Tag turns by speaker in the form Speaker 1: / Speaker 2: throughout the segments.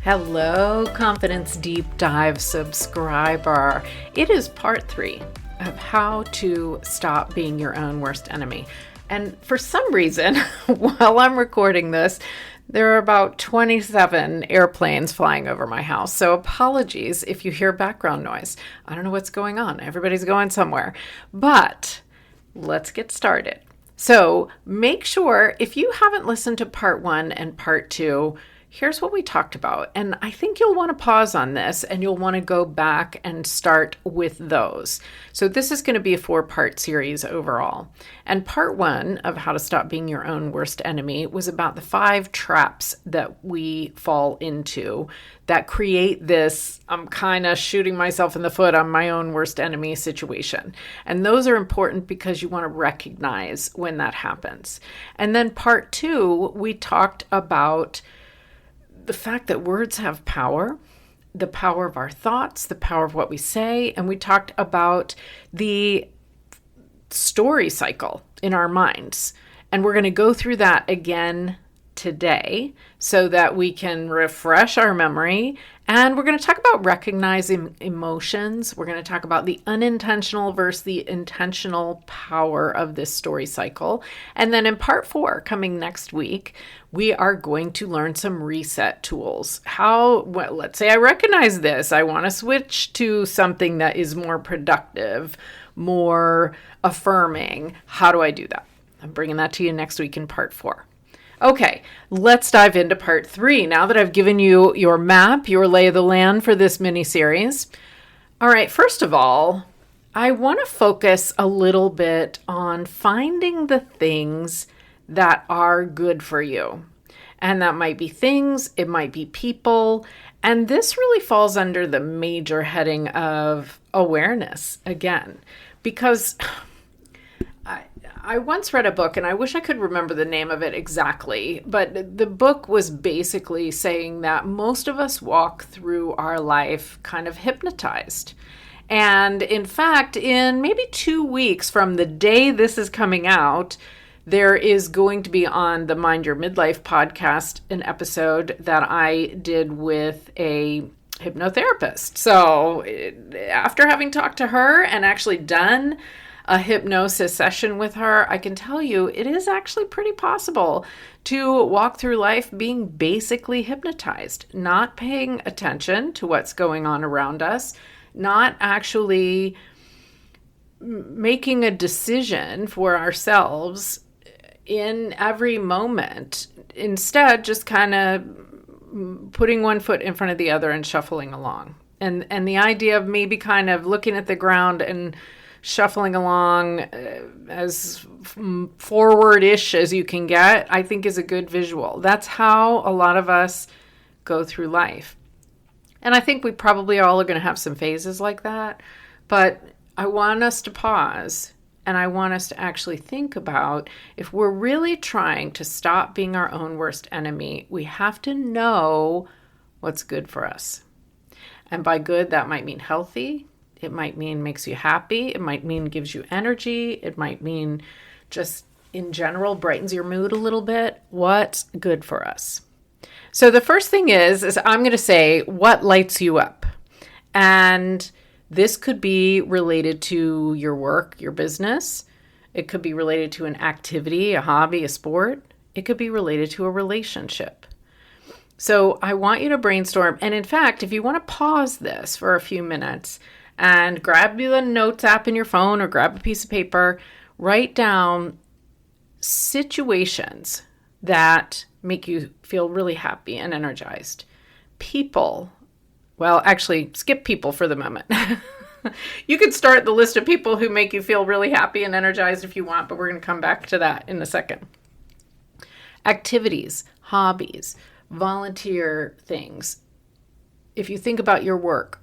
Speaker 1: Hello, Confidence Deep Dive subscriber. It is part 3 of how to stop being your own worst enemy. And for some reason, while I'm recording this, there are about 27 airplanes flying over my house. So apologies if you hear background noise. I don't know what's going on. Everybody's going somewhere. But let's get started. So make sure, if you haven't listened to part 1 and part 2, here's what we talked about. And I think you'll want to pause on this and you'll want to go back and start with those. So this is going to be a 4-part series overall. And part 1 of how to stop being your own worst enemy was about the 5 traps that we fall into that create this, I'm kind of shooting myself in the foot on my own worst enemy situation. And those are important because you want to recognize when that happens. And then part 2, we talked about the fact that words have power, the power of our thoughts, the power of what we say, and we talked about the story cycle in our minds. And we're going to go through that again today so that we can refresh our memory. And we're going to talk about recognizing emotions. We're going to talk about the unintentional versus the intentional power of this story cycle. And then in part 4, coming next week, we are going to learn some reset tools. Let's say I recognize this. I want to switch to something that is more productive, more affirming. How do I do that? I'm bringing that to you next week in part 4. Okay, let's dive into part 3. Now that I've given you your map, your lay of the land for this mini series. All right, first of all, I want to focus a little bit on finding the things that are good for you. And that might be things, it might be people. And this really falls under the major heading of awareness again, because I once read a book, and I wish I could remember the name of it exactly, but the book was basically saying that most of us walk through our life kind of hypnotized. And in fact, in maybe 2 weeks from the day this is coming out, there is going to be on the Mind Your Midlife podcast an episode that I did with a hypnotherapist. So after having talked to her and actually done a hypnosis session with her, I can tell you it is actually pretty possible to walk through life being basically hypnotized, not paying attention to what's going on around us, not actually making a decision for ourselves in every moment. Instead, just kind of putting one foot in front of the other and shuffling along. And the idea of maybe kind of looking at the ground and shuffling along as forward-ish as you can get, I think is a good visual. That's how a lot of us go through life. And I think we probably all are going to have some phases like that, but I want us to pause and I want us to actually think about, if we're really trying to stop being our own worst enemy, we have to know what's good for us. And by good, that might mean healthy. It might mean makes you happy. It might mean gives you energy. It might mean just in general brightens your mood a little bit. What's good for us? So the first thing is I'm going to say what lights you up. And this could be related to your work, your business. It could be related to an activity, a hobby, a sport. It could be related to a relationship. So I want you to brainstorm. And in fact, if you want to pause this for a few minutes and grab the notes app in your phone or grab a piece of paper, write down situations that make you feel really happy and energized. People, well, actually, skip people for the moment. You could start the list of people who make you feel really happy and energized if you want, but we're going to come back to that in a second. Activities, hobbies, volunteer things. If you think about your work,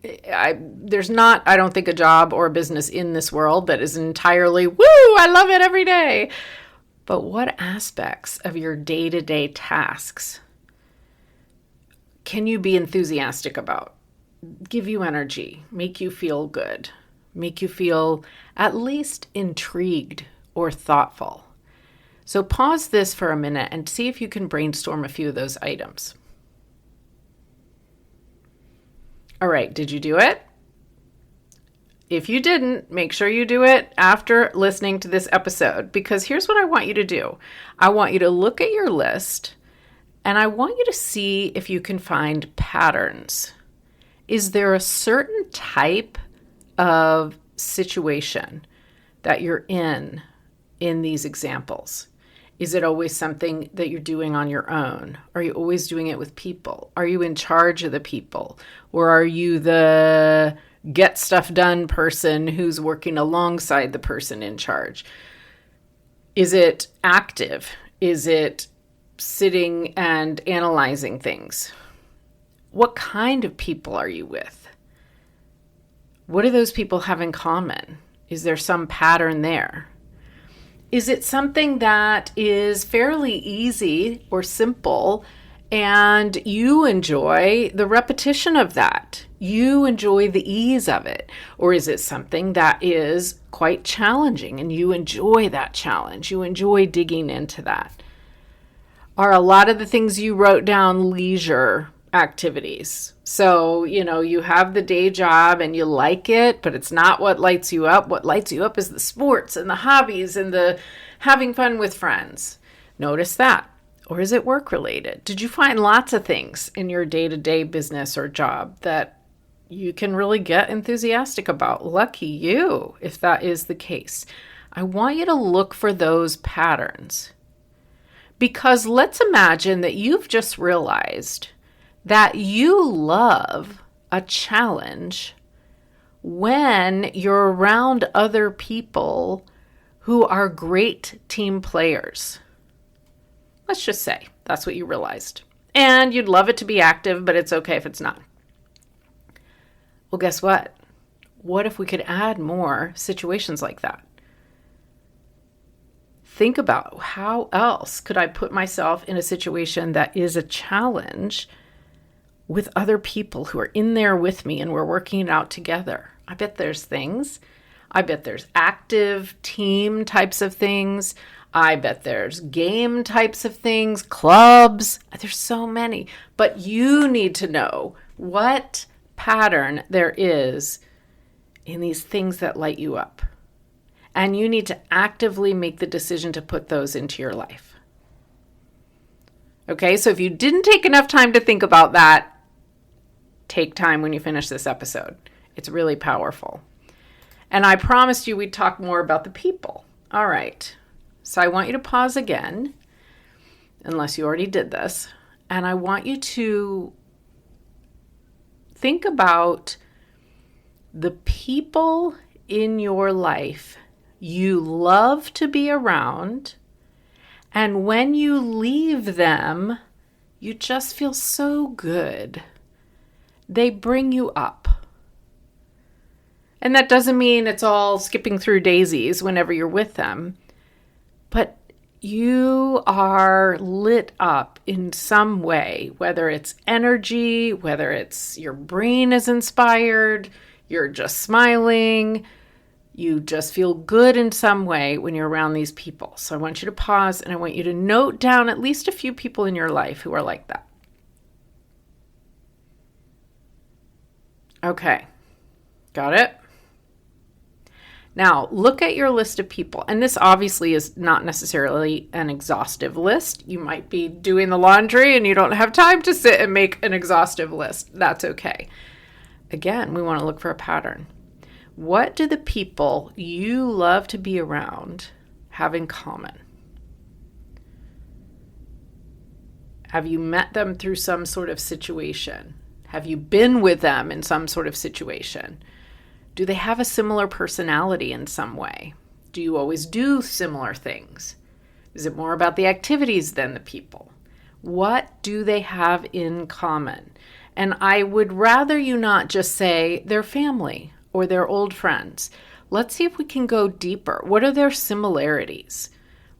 Speaker 1: there's not, I don't think, a job or a business in this world that is entirely, woo, I love it every day. But what aspects of your day-to-day tasks can you be enthusiastic about? Give you energy, make you feel good, make you feel at least intrigued or thoughtful. So pause this for a minute and see if you can brainstorm a few of those items. All right, did you do it? If you didn't, make sure you do it after listening to this episode, because here's what I want you to do. I want you to look at your list and I want you to see if you can find patterns. Is there a certain type of situation that you're in these examples? Is it always something that you're doing on your own? Are you always doing it with people? Are you in charge of the people? Or are you the get stuff done person who's working alongside the person in charge? Is it active? Is it sitting and analyzing things? What kind of people are you with? What do those people have in common? Is there some pattern there? Is it something that is fairly easy or simple and you enjoy the repetition of that? You enjoy the ease of it? Or is it something that is quite challenging and you enjoy that challenge? You enjoy digging into that? Are a lot of the things you wrote down leisure activities? So, you have the day job and you like it, but it's not what lights you up. What lights you up is the sports and the hobbies and the having fun with friends. Notice that. Or is it work related? Did you find lots of things in your day-to-day business or job that you can really get enthusiastic about? Lucky you, if that is the case. I want you to look for those patterns. Because let's imagine that you've just realized that you love a challenge when you're around other people who are great team players. Let's just say that's what you realized. And you'd love it to be active, but it's okay if it's not. Well, guess what? What if we could add more situations like that? Think about how else could I put myself in a situation that is a challenge with other people who are in there with me and we're working it out together. I bet there's things. I bet there's active team types of things. I bet there's game types of things, clubs. There's so many. But you need to know what pattern there is in these things that light you up. And you need to actively make the decision to put those into your life. Okay, so if you didn't take enough time to think about that, take time when you finish this episode. It's really powerful. And I promised you we'd talk more about the people. All right. So I want you to pause again, unless you already did this. And I want you to think about the people in your life you love to be around. And when you leave them, you just feel so good. They bring you up. And that doesn't mean it's all skipping through daisies whenever you're with them, but you are lit up in some way, whether it's energy, whether it's your brain is inspired, you're just smiling, you just feel good in some way when you're around these people. So I want you to pause and I want you to note down at least a few people in your life who are like that. Okay, got it? Now, look at your list of people. And this obviously is not necessarily an exhaustive list. You might be doing the laundry and you don't have time to sit and make an exhaustive list. That's okay. Again, we want to look for a pattern. What do the people you love to be around have in common? Have you met them through some sort of situation? Have you been with them in some sort of situation? Do they have a similar personality in some way? Do you always do similar things? Is it more about the activities than the people? What do they have in common? And I would rather you not just say they're family or they're old friends. Let's see if we can go deeper. What are their similarities?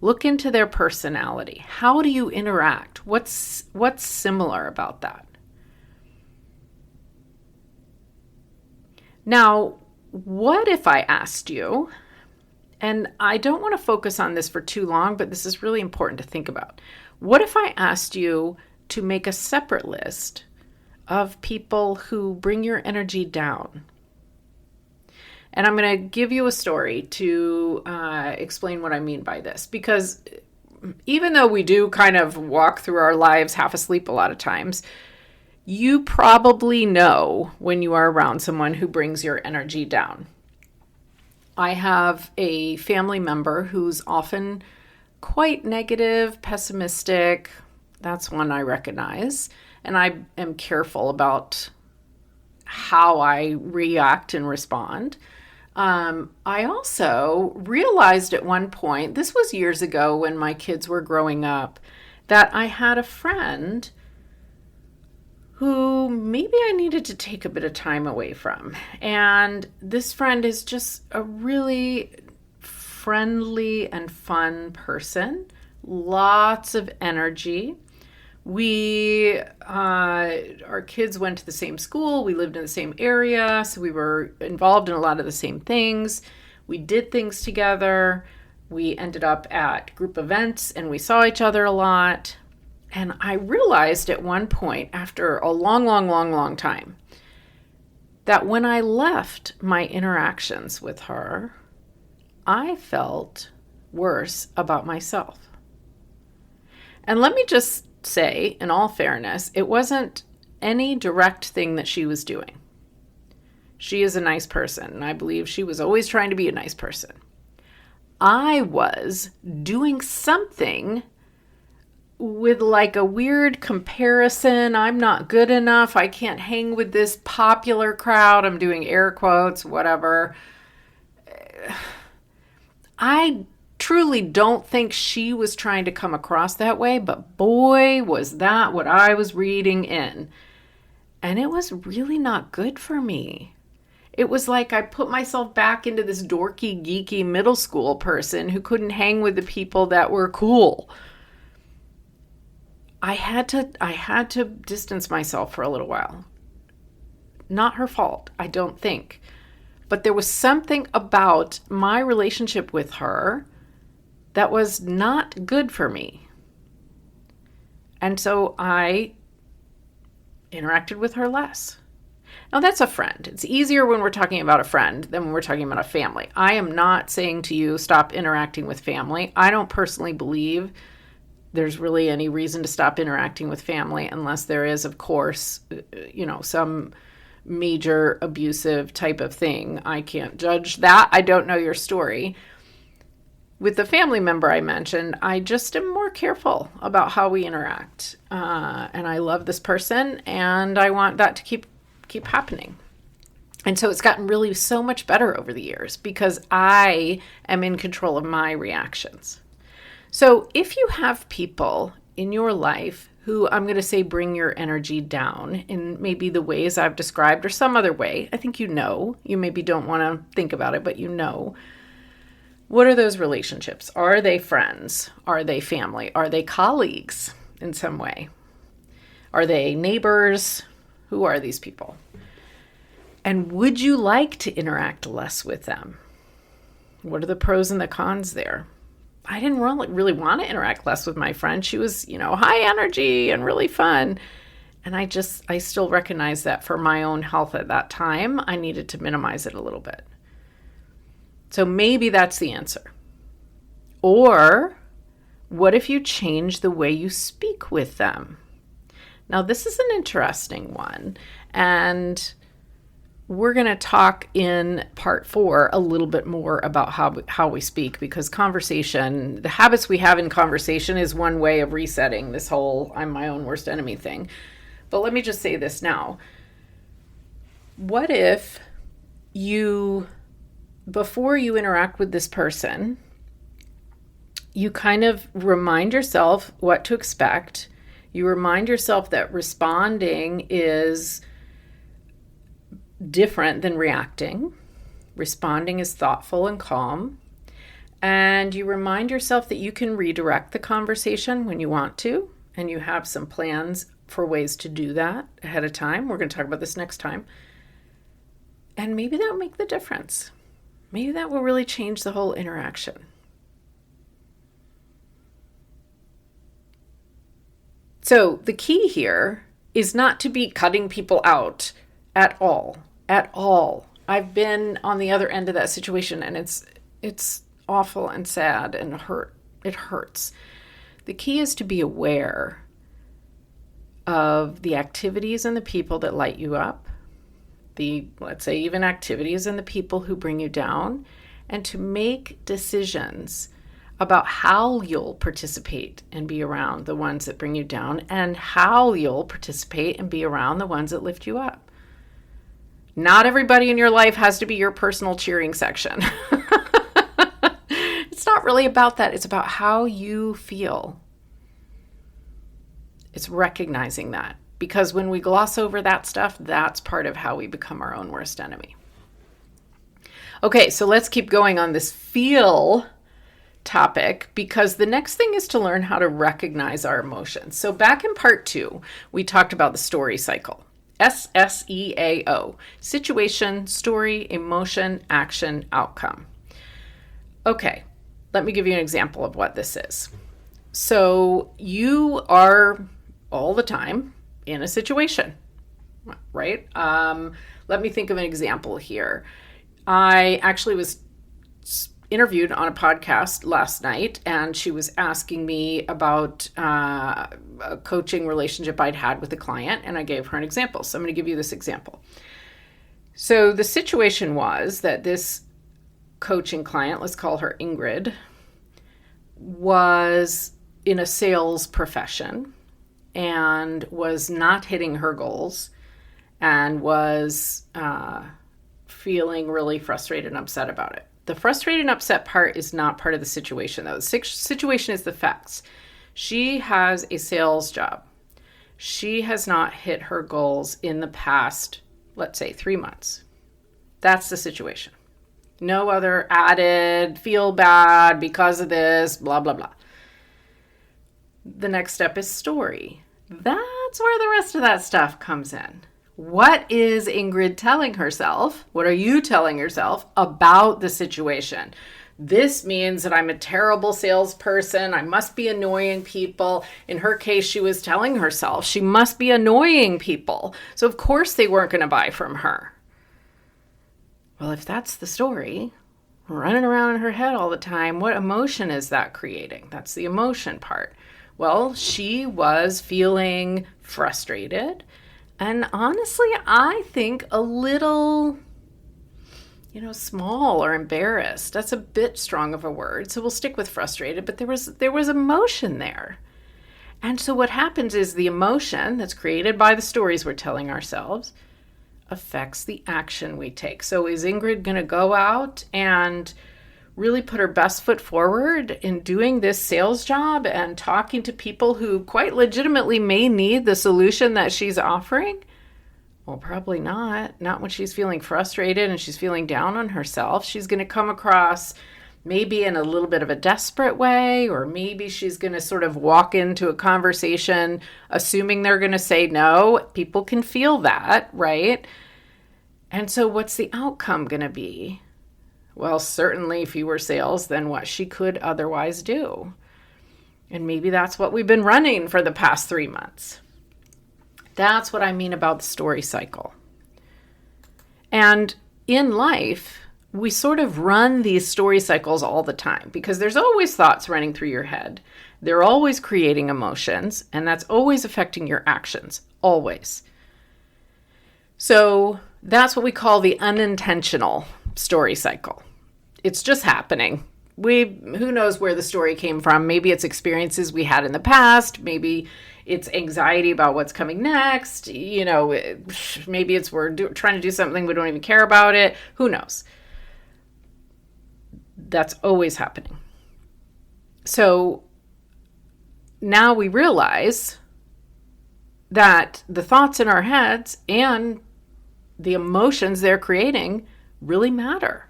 Speaker 1: Look into their personality. How do you interact? What's similar about that? Now, what if I asked you, and I don't want to focus on this for too long, but this is really important to think about. What if I asked you to make a separate list of people who bring your energy down. And I'm going to give you a story to explain what I mean by this, because even though we do kind of walk through our lives half asleep a lot of times, you probably know when you are around someone who brings your energy down. I have a family member who's often quite negative, pessimistic. That's one I recognize. And I am careful about how I react and respond. I also realized at one point, this was years ago when my kids were growing up, that I had a friend who maybe I needed to take a bit of time away from. And this friend is just a really friendly and fun person, lots of energy. Our kids went to the same school, we lived in the same area, so we were involved in a lot of the same things. We did things together. We ended up at group events and we saw each other a lot. And I realized at one point, after a long time, that when I left my interactions with her, I felt worse about myself. And let me just say, in all fairness, it wasn't any direct thing that she was doing. She is a nice person, and I believe she was always trying to be a nice person. I was doing something with like a weird comparison. I'm not good enough. I can't hang with this popular crowd. I'm doing air quotes, whatever. I truly don't think she was trying to come across that way, but boy, was that what I was reading in. And it was really not good for me. It was like I put myself back into this dorky, geeky middle school person who couldn't hang with the people that were cool. I had to distance myself for a little while. Not her fault, I don't think. But there was something about my relationship with her that was not good for me. And so I interacted with her less. Now that's a friend. It's easier when we're talking about a friend than when we're talking about a family. I am not saying to you, stop interacting with family. I don't personally believe there's really any reason to stop interacting with family unless there is, of course, some major abusive type of thing. I can't judge that. I don't know your story. With the family member I mentioned, I just am more careful about how we interact. And I love this person, and I want that to keep happening. And so it's gotten really so much better over the years because I am in control of my reactions. So if you have people in your life who I'm going to say bring your energy down in maybe the ways I've described or some other way, I think you maybe don't want to think about it, but what are those relationships? Are they friends? Are they family? Are they colleagues in some way? Are they neighbors? Who are these people? And would you like to interact less with them? What are the pros and the cons there? I didn't really want to interact less with my friend. She was, high energy and really fun. And I still recognize that for my own health at that time, I needed to minimize it a little bit. So maybe that's the answer. Or what if you change the way you speak with them? Now, this is an interesting one. And we're going to talk in part 4 a little bit more about how we speak, because conversation, the habits we have in conversation is one way of resetting this whole I'm my own worst enemy thing. But let me just say this now. What if before you interact with this person, you kind of remind yourself what to expect. You remind yourself that responding is different than reacting. Responding is thoughtful and calm. And you remind yourself that you can redirect the conversation when you want to, and you have some plans for ways to do that ahead of time. We're going to talk about this next time. And maybe that will make the difference. Maybe that will really change the whole interaction. So the key here is not to be cutting people out at all, at all. I've been on the other end of that situation, and it's awful and sad and it hurts. The key is to be aware of the activities and the people that light you up, let's say even activities and the people who bring you down, and to make decisions about how you'll participate and be around the ones that bring you down, and how you'll participate and be around the ones that lift you up. Not everybody in your life has to be your personal cheering section. It's not really about that. It's about how you feel. It's recognizing that. Because when we gloss over that stuff, that's part of how we become our own worst enemy. Okay, so let's keep going on this feel topic, because the next thing is to learn how to recognize our emotions. So back in part 2, we talked about the story cycle. SSEAO. Situation, story, emotion, action, outcome. Okay, let me give you an example of what this is. So you are all the time in a situation, right? Let me think of an example here. I actually was interviewed on a podcast last night, and she was asking me about a coaching relationship I'd had with a client, and I gave her an example. So I'm going to give you this example. So the situation was that this coaching client, let's call her Ingrid, was in a sales profession and was not hitting her goals and was feeling really frustrated and upset about it. The frustrated and upset part is not part of the situation, though. The situation is the facts. She has a sales job. She has not hit her goals in the past, let's say, 3 months. That's the situation. No other added, feel bad because of this, blah, blah, blah. The next step is story. That's where the rest of that stuff comes in. What is Ingrid telling herself? What are you telling yourself about the situation? This means that I'm a terrible salesperson. I must be annoying people. In her case, she was telling herself she must be annoying people. So of course they weren't going to buy from her. Well, if that's the story, running around in her head all the time, what emotion is that creating? That's the emotion part. Well, she was feeling frustrated. And honestly, I think a little, small or embarrassed. That's a bit strong of a word. So we'll stick with frustrated, but there was emotion there. And so what happens is the emotion that's created by the stories we're telling ourselves affects the action we take. So is Ingrid going to go out and really put her best foot forward in doing this sales job and talking to people who quite legitimately may need the solution that she's offering? Well, probably not. Not when she's feeling frustrated and she's feeling down on herself. She's going to come across maybe in a little bit of a desperate way, or maybe she's going to sort of walk into a conversation assuming they're going to say no. People can feel that, right? And so what's the outcome going to be? Well, certainly fewer sales than what she could otherwise do. And maybe that's what we've been running for the past 3 months. That's what I mean about the story cycle. And in life, we sort of run these story cycles all the time because there's always thoughts running through your head. They're always creating emotions, and that's always affecting your actions, always. So that's what we call the unintentional story cycle. It's just happening. Who knows where the story came from? Maybe it's experiences we had in the past. Maybe it's anxiety about what's coming next. Maybe it's we're trying to do something we don't even care about it. Who knows? That's always happening. So now we realize that the thoughts in our heads and the emotions they're creating really matter.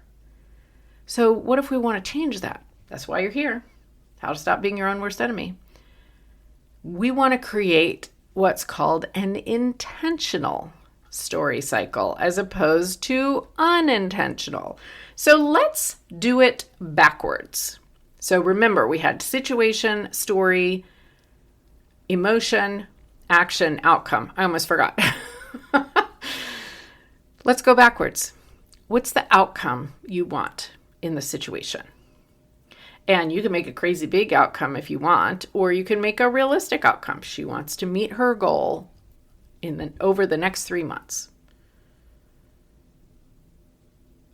Speaker 1: So what if we want to change that? That's why you're here. How to stop being your own worst enemy. We want to create what's called an intentional story cycle as opposed to unintentional. So let's do it backwards. So remember, we had situation, story, emotion, action, outcome. I almost forgot. Let's go backwards. What's the outcome you want in the situation? And you can make a crazy big outcome if you want, or you can make a realistic outcome. She wants to meet her goal over the next 3 months.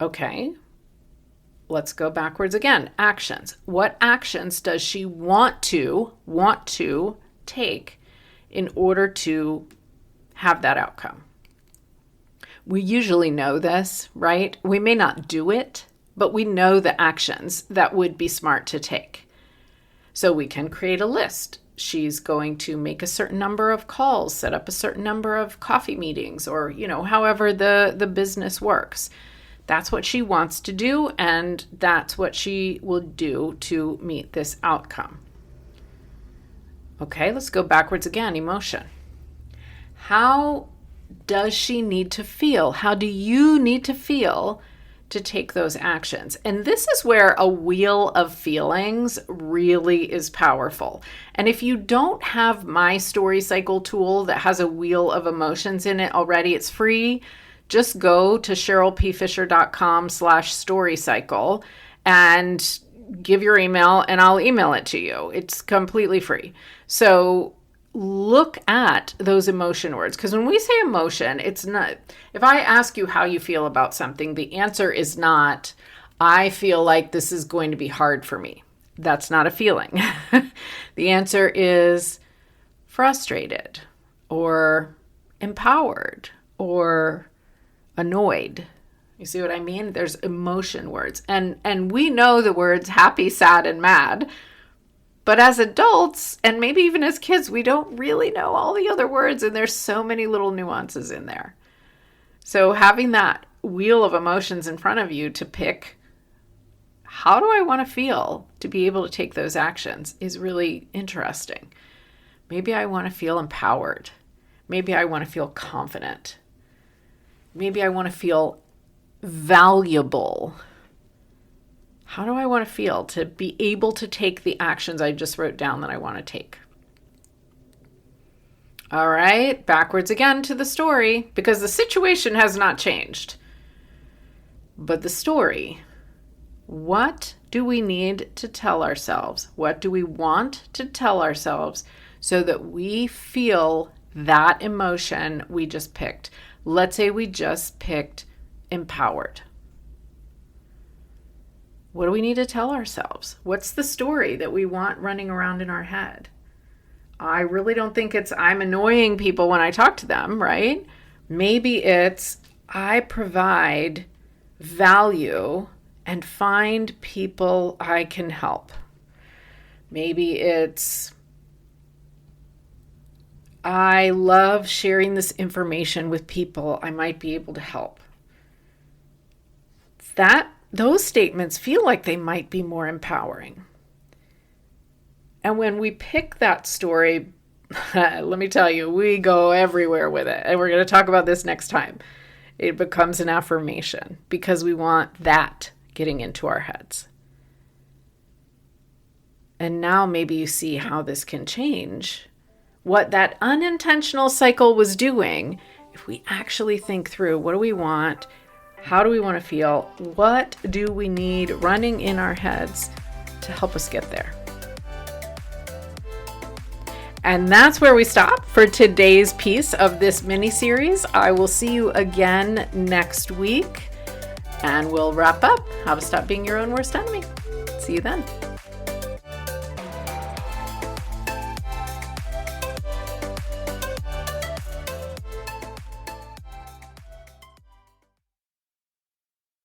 Speaker 1: Okay, let's go backwards again. Actions. What actions does she want to take in order to have that outcome? We usually know this, right? We may not do it, but we know the actions that would be smart to take. So we can create a list. She's going to make a certain number of calls, set up a certain number of coffee meetings, or, however the business works. That's what she wants to do, and that's what she will do to meet this outcome. Okay, let's go backwards again. Emotion. How does she need to feel? How do you need to feel to take those actions? And this is where a wheel of feelings really is powerful. And if you don't have my story cycle tool that has a wheel of emotions in it already, it's free. Just go to cherylpfisher.com/storycycle and give your email and I'll email it to you. It's completely free. So look at those emotion words, because when we say emotion, it's not, if I ask you how you feel about something, the answer is not, I feel like this is going to be hard for me. That's not a feeling. The answer is frustrated or empowered or annoyed. You see what I mean? There's emotion words. And we know the words happy, sad, and mad. But as adults, and maybe even as kids, we don't really know all the other words, and there's so many little nuances in there. So having that wheel of emotions in front of you to pick, how do I want to feel to be able to take those actions, is really interesting. Maybe I want to feel empowered. Maybe I want to feel confident. Maybe I want to feel valuable. How do I want to feel to be able to take the actions I just wrote down that I want to take? All right, backwards again to the story, because the situation has not changed. But the story, what do we need to tell ourselves? What do we want to tell ourselves so that we feel that emotion we just picked? Let's say we just picked empowered. What do we need to tell ourselves? What's the story that we want running around in our head? I really don't think it's I'm annoying people when I talk to them, right? Maybe it's I provide value and find people I can help. Maybe it's I love sharing this information with people I might be able to help. Those statements feel like they might be more empowering. And when we pick that story, let me tell you, we go everywhere with it. And we're going to talk about this next time. It becomes an affirmation because we want that getting into our heads. And now maybe you see how this can change what that unintentional cycle was doing if we actually think through, what do we want? How do we want to feel? What do we need running in our heads to help us get there? And that's where we stop for today's piece of this mini-series. I will see you again next week, and we'll wrap up how to stop being your own worst enemy. See you then.